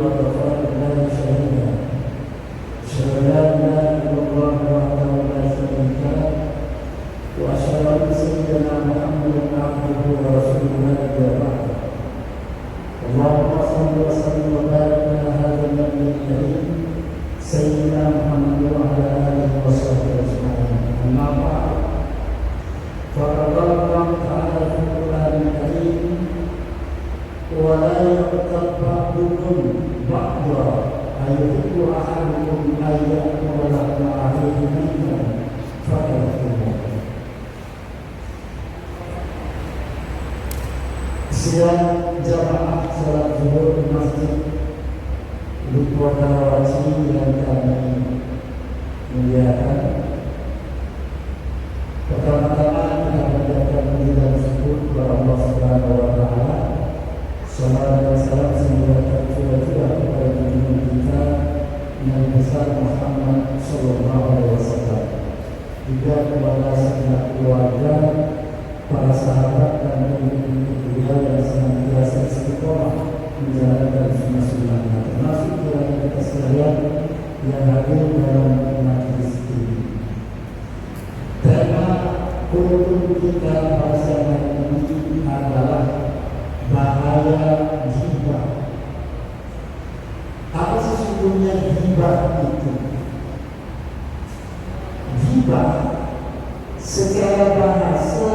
وكفى بالله شهيدا أشهد أن لا إله إلا الله وحده لا شريك له وأشهد أن سيدنا محمدا عبده ورسوله لا نبي بعده اللهم صل وسلم وبارك على هذا النبي الكريم سيدنا محمد وعلى آله وصحبه أجمعين أما بعد فقد قال الله تعالى في القرآن الكريم ولا يغتب بعضكم بعضا أيحب أحدكم أن يأكل لحم أخيه ميتا فكرهتموه. Siang jamaah salat zuhur di masjid di Kota Karawaci yang kami muliakan. Pertama-tama kita panjatkan puji dan syukur kepada Allah Subhanahu wa Ta'ala. Salawat dan salam semoga tercurah kepada junjungan kita Nabi besar Muhammad Sallallahu Alaihi Wasallam, juga kepada segenap keluarga, para sahabat dan pengikut beliau yang senantiasa istiqomah menjalankan sunnah-sunnahnya, termasuk kita sekalian yang hadir dalam majelis ini. Tema kultur kita pada saat ini adalah bahaya ghibah. Apa sesungguhnya ghibah itu? Ghibah secara bahasa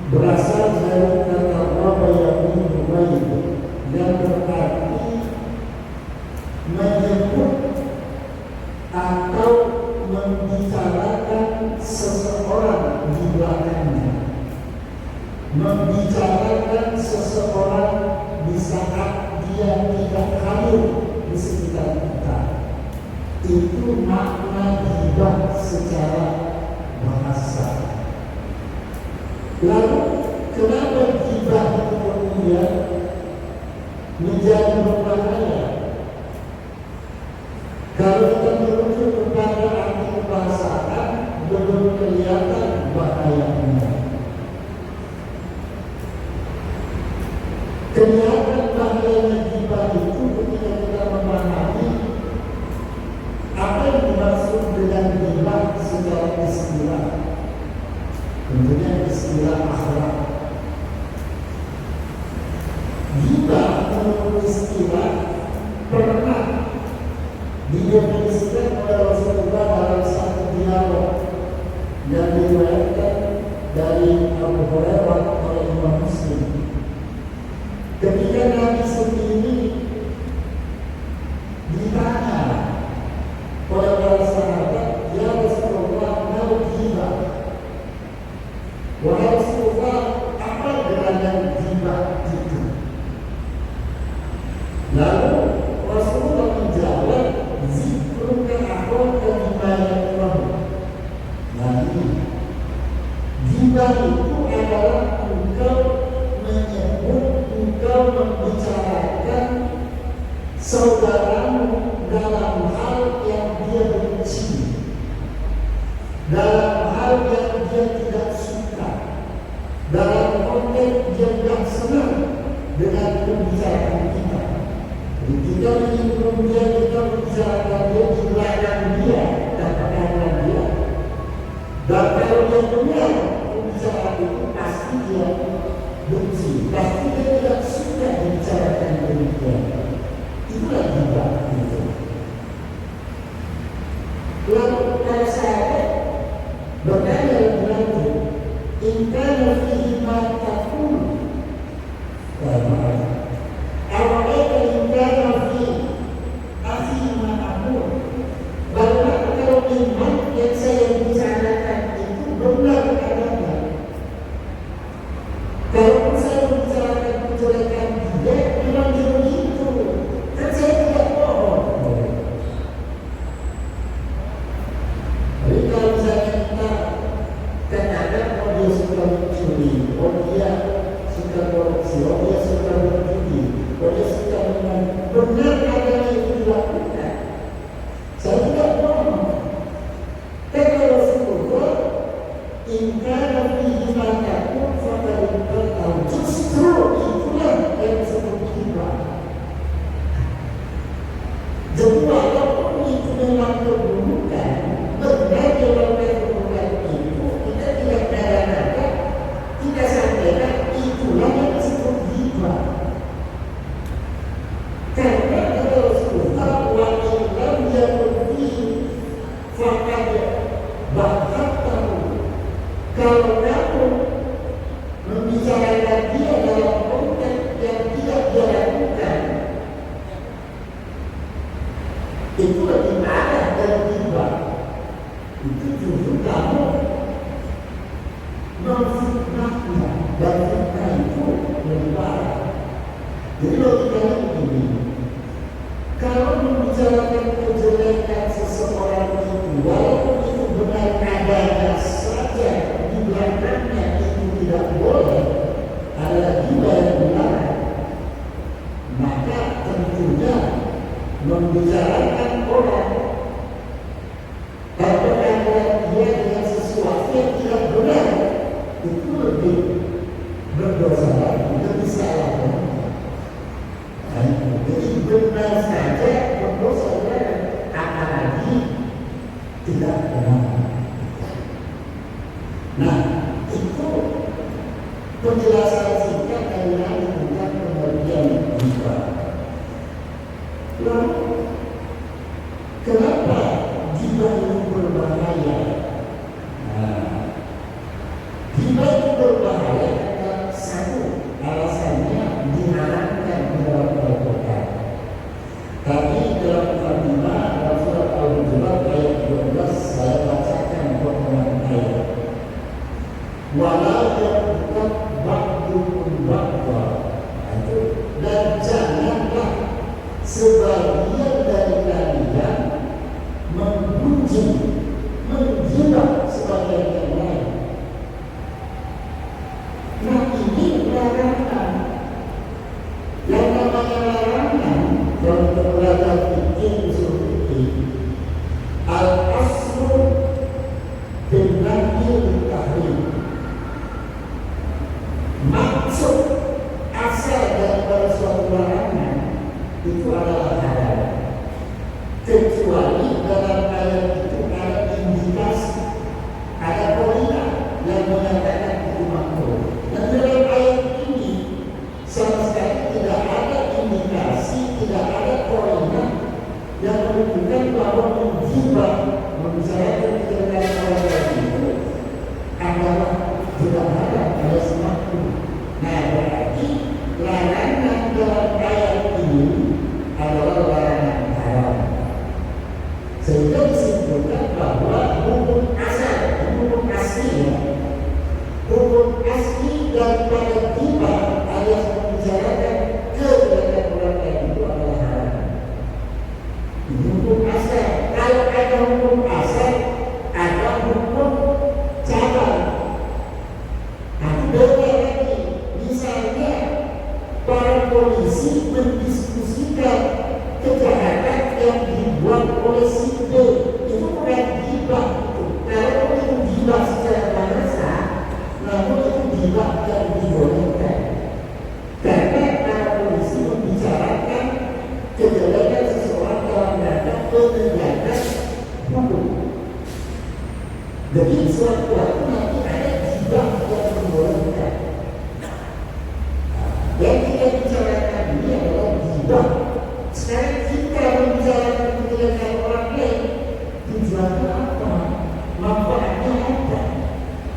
berasal dari kata waba yang berarti menyebut atau membicarakan seseorang di belakangnya, membicarakan seseorang di saat dia tidak hadir di sekitar kita. Itu makna ghibah secara bahasa. Lalu kenapa ghibah itu kemudian menjadi berbahaya? Kalau kita merujuk kepada arti kebahasaan, belum kelihatan bahayanya. Kelihatan bahayanya ghibah itu ketika kita memahami apa yang dimaksud dengan ghibah secara istilah. Tentunya istilah akhlak. Ghibah menurut istilah pernah didefinisikan oleh Rasulullah dalam satu dialog yang diriwayatkan dari Abu Hurairah oleh Imam Muslim. Ketika Nabi sendiri ditanya oleh para sahabat, ya Rasulullah, mau ghibah? Wahai Rasulullah, apa gerangan ghibah itu? Lalu Rasulullah menjawab, zikruka akhaka bima yakrahu. Jadi ghibah itu adalah engkau menyebut, engkau membicarakan saudaramu dalam hal yang dia benci, dalam hal yang dia tidak suka, dalam konteks dia tidak senang dengan pembicaraan kita. Jadi kita menyebut dia, kita membicarakan dia di belakang dia, katakanlah dia. Dan kalau dia benar pembicaraan itu, pasti dia benci, pasti dia tidak suka dibicarakan demikian. Itulah ghibah itu. Lalu para sahabat bertanya lebih lanjut, ingkana fihi ma taqul. Awalnya ingkana fihi fihi ma aqul. Bagaimana kalau iman yang saya bicarakan itu benar adanya? Kalau saya membicarakan kejelekan dia, memang dia begitu. Kan saya tidak bohong. Jadi kalau misalnya kita kadang-kadang dia suka mencuri, dia suka korupsi, dia suka berjudi, dia suka dengan benar adanya itu dilakukan. Saya tidak bohong. Kata Rasulullah, ingkana fihi ma taqul faqad. Justru itulah yang disebut ghibah. Karena kata Rasulullah wa illam yakun fihi faqad bahattahu. Kalau kamu membicarakan dia dalam konteks yang tidak dia lakukan, itu lebih parah dari riba. Itu justru kamu memfitnahnya, dan fitnah itu lebih parah. Jadi logikanya begini, kalau membicarakan kejelekan seseorang itu, walaupun itu benar adanya saja, di belakangnya itu tidak boleh, adalah riba yang benar, maka tentunya membicarakan orang atau mengatakan dia dengan sesuatu yang tidak benar, itu lebih berdosa lagi, lebih salah. Jadi benar saja berdosa lagi, apalagi tidak benar. Nah, itu penjelasan singkat tentang pengertian riba. Lalu, kenapa riba itu berbahaya? Riba itu berbahaya karena satu, alasannya diharamkan di dalam Al-Quran. Tapi dalam Al-Quran, dalam surat Al-Hujurat ayat 12, saya bacakan potongan ayat. Wala yaqtab ba'dukum ba'da. Dan janganlah sebagian dari kalian membujuk, menghina sebagian yang lain. Nah, ini larangan. Yang namanya larangan dalam belajar fikih usul fikih, al-aslu bin-nahyi lit-tahrim. Maksud asal daripada suatu larangan itu adalah halal, kecuali dalam ayat itu ada indikasi, ada poinnya yang menyatakan itu makruh. Dan dalam ayat ini sama sekali tidak ada indikasi, tidak ada poinnya yang menunjukkan bahwa menghibah, membicarakan kejelekan orang lain itu adalah tidak ada alias makruh. Nah, berarti larangan dalam ayat ini adalah larangan haram. Sehingga disebutkan bahwa hukum asal, hukum aslinya, hukum asli daripada riba alias membicarakan kejelekan orang lain itu adalah haram. Hukum asal. Kalau ada hukum asal, ada hukum cabang. Itu beda lagi. Misalnya para polisi mendiskusikan kejahatan yang dibuat oleh si B, itu bukan riba. Kalau itu riba secara bahasa, namun itu riba yang dibolehkan. Karena para polisi membicarakan kejelekan seseorang dalam rangka penegakan hukum. Jadi suatu waktu nanti ada riba yang dibolehkan. Yang kita bicarakan ini adalah riba. Sekarang kita membicarakan kejelekan orang lain, tujuannya apa? Manfaatnya apa?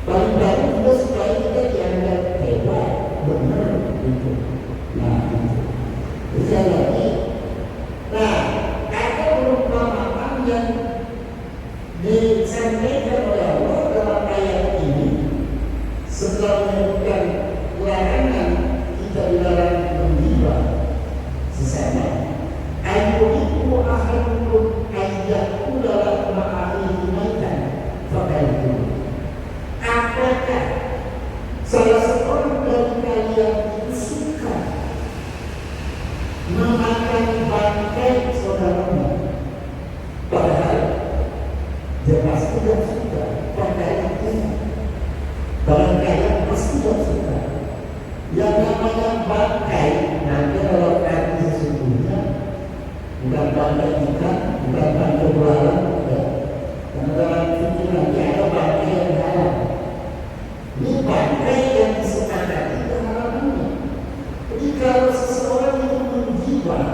Paling-paling juga supaya kita dianggap hebat, benar gitu. Nah, itu lagi. Nah, ada perumpamaan yang disampaikan oleh Allah dalam ayat ini setelah menyebutkan larangan kita dilarang menghibah sesama. Ayyuhibbu ahadukum ayyakula ma'ahihi maitan fakaitu. Apakah salah seorang dari kalian itu suka memakan bangkai saudaranya? Padahal dia pasti tidak suka bangkai itu. Barangkali pasti tidak suka. Yang namanya bangkai, nanti kalau arti sesungguhnya bukan bangkai ikan, bukan bangkai belalang, ya. Karena dalam fikih nanti ada bangkai yang halal. Ini bangkai yang disepakati kehalalannya. Jadi kalau seseorang itu menghibah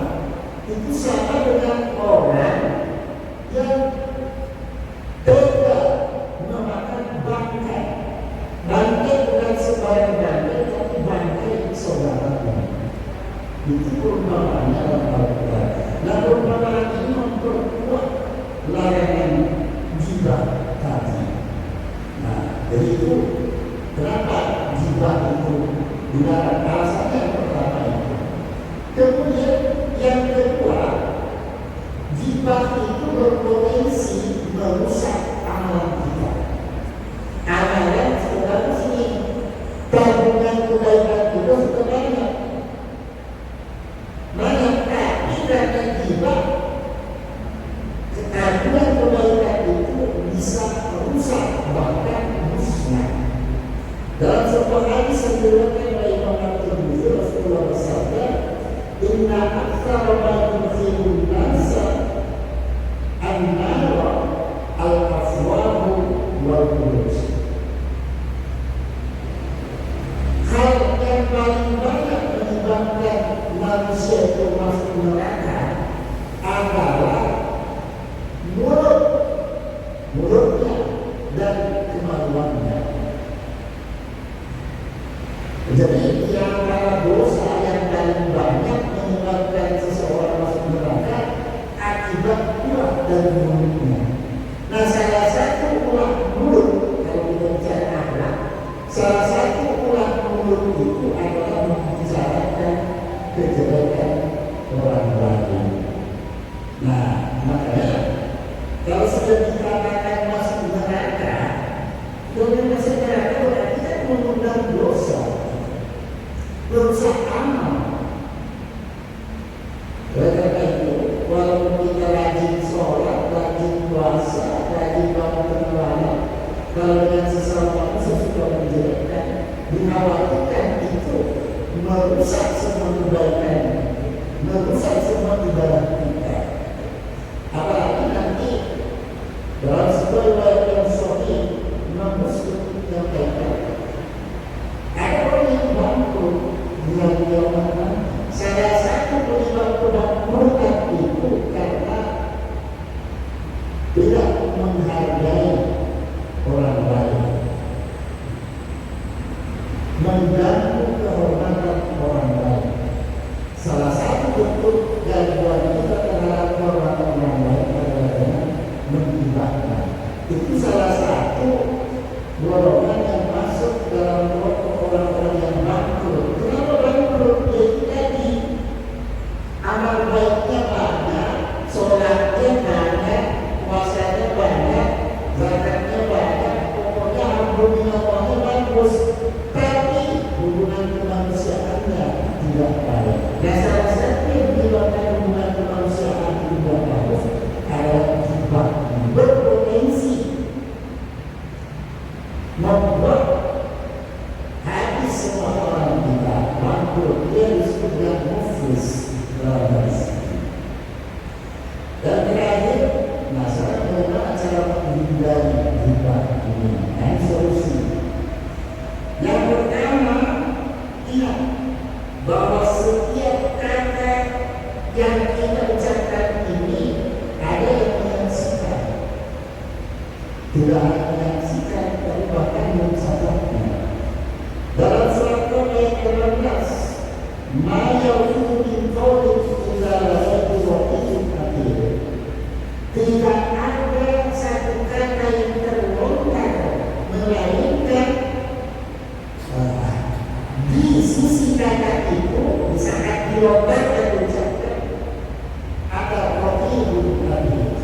itu sama dengan orang yang tega memakan bangkai. Bangkai bukan sembarang bangkai, tapi bangkai saudaranya. Itu perumpamaan dalam Al-Quran. Nah, perumpamaan ini memperkuat larangan ghibah tadi. Nah, jadi itu kenapa ghibah itu dilarang? Alasannya yang pertama itu. Kemudian yang kedua, ghibah itu berpotensi merusak amalan kita. Amalan sebenarnya sini tabungan kebaikan kita sudah banyak. Tapi karena ghibah, tabungan kebaikan itu bisa merusak bahkan musnah. Dalam sebuah hadis yang diriwayatkan oleh Imam At-Tirmidzi, Rasulullah bersabda, "Inna aktsara ma yudkhilun nasa an-nara al-afwahu wal furuj." Hal yang paling banyak menyebabkan manusia itu masuk neraka adalah mulutnya dan kemaluannya. Jadi yang antara dosa yang paling banyak menyebabkan seseorang masuk neraka akibat ulah dan mulutnya. Nah, salah satu ulah mulut, kalau kita bicara akhlak, salah satu ulah mulut itu adalah membicarakan kejelekan orang lain. Nah, makanya kalau sudah dikatakan masuk neraka, dengan masuk neraka berarti kan mengundang dosa, merusak amal. Oleh karena itu, walaupun kita rajin sholat, rajin puasa, rajin bangun malam, kalau dengan sesama sesuatu menjelekkan, dikhawatirkan itu merusak semua kebaikan, merusak semua ibadah kita. Apalagi nanti dalam sebuah riwayat yang sahih, Imam Muslim menyampaikan ada orang yang bangkrut dengan kiamat nanti. Salah satu penyebab kebangkrutan itu karena tidak menghargai orang lain, mengganggu kehormatan orang lain. Salah satu bentuk gangguan kita terhadap kehormatan orang lain adalah dengan menghilangkan. Itu salah satu golongan yang masuk dalam kelompok orang-orang yang bangkrut. Kenapa bangkrut? Yaitu tadi amal baiknya banyak, sholatnya banyak, puasanya banyak, zakatnya banyak, pokoknya alhamdulillahnya bagus, tapi hubungan kemanusiaannya tidak baik. Nah, salah satu yang menyebabkan hubungan kemanusiaan tidak bagus adalah ghibah, berpotensi membuat hati semua orang kita bangkrut. Dia disebut dengan muflis dalam hadis. Dan terakhir, masalah bagaimana cara menghindari ghibah ini. Nah, solusi. Yang pertama, ingat bahwa setiap kata yang kita ucapkan ini ada yang menyaksikan. Tidak hanya menyaksikan, tapi bahkan mencatatnya. Dalam surat ayat 18, "Ma yalfizu min qawlin illa ladayhi raqibun atid." Tidak ada satu kata yang terlontar melainkan di sisi kata itu, misalkan dilontarkan diucapkan, ada raqibun atid.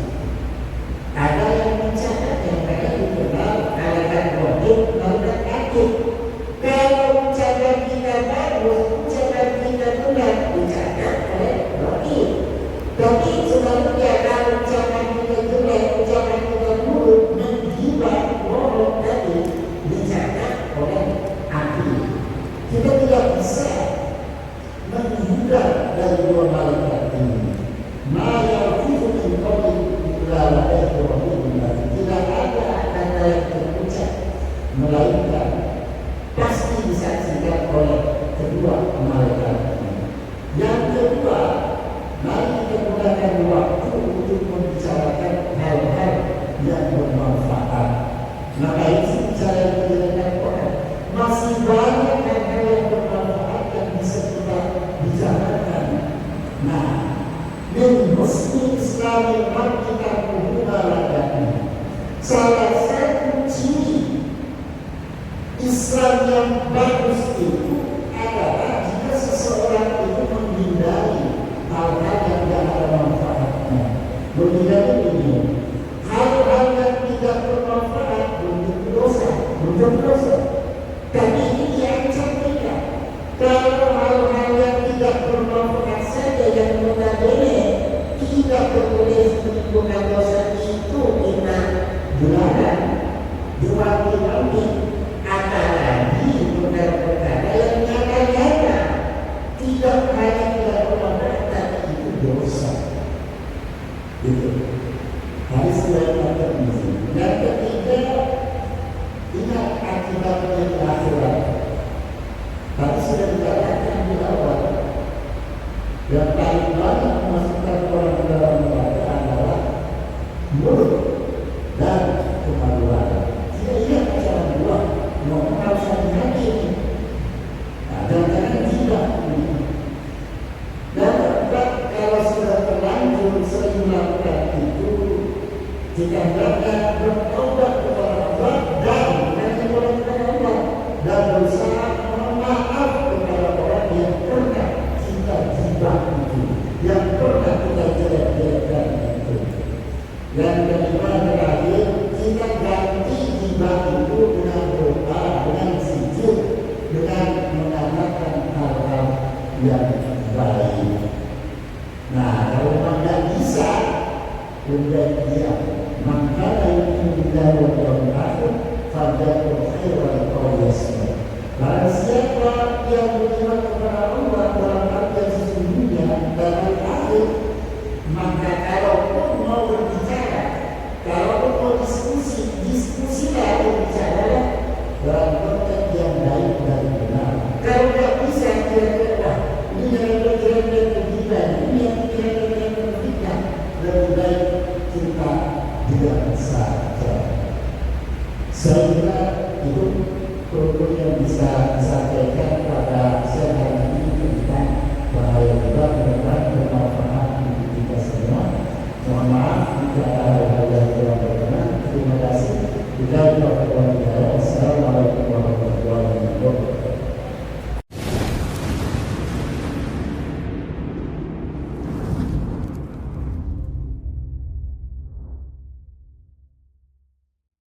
Ada yang mencatat, yang mereka dikenal malaikat raqib, malaikat atid. Kalau ucapan kita bagus, ucapan kita benar, untuk membicarakan hal-hal yang bermanfaat. Maka itu bicara kebenaran orang. Masih banyak hal-hal yang bermanfaat yang bisa kita bicarakan. Nah, min husni Islami man kita mubarakatnya. Salah satu ciri Islam yang bagus itu adalah jika seseorang itu menghindari hal-hal yang tidak ada manfaatnya. Menghindari ini, hal-hal yang tidak bermanfaat belum dosa. Tapi ini diancam tidak. Kalau hal-hal yang tidak bermanfaat saja yang notabene tidak berpotensi menimbulkan dosa itu kita dilarang, diwakili, apalagi perkara-perkara yang nyata-nyata tidak hanya tidak bermanfaat tapi itu dosa. Itu harus dilakukan ini. Dan ketiga, ingat akibatnya di akhirat. Tadi sudah dikatakan di awal, yang paling banyak memasukkan orang ke dalam neraka adalah mulut dan kemaluan. Tidak ingat acara dua, mau harus hati-hati. Nah, dan jangan tidak. Dan kalau sudah terlanjur sering melakukan itu, dikatakan bertobat kepada Allah dan berusaha memaaf kepada orang yang pernah kita jibah itu, yang pernah kita jelek-jelekkan itu. Dan kelima terakhir, kita ganti jibah itu dengan doa, dengan zikir, dengan mengatakan hal-hal yang baik. Nah, kalau tidak bisa, kemudian dia maka yang tidak berdoa pada khairan qawiyasnya. Barang siapa yang beriman kepada Allah dalam arti sesungguhnya dan akhir, maka kalaupun mau berbicara, kalaupun mau diskusilah berbicara dalam konteks yang baik dan benar. Kalau tidak bisa kira-kira ini yang berjalan begini, ini yang kira-kira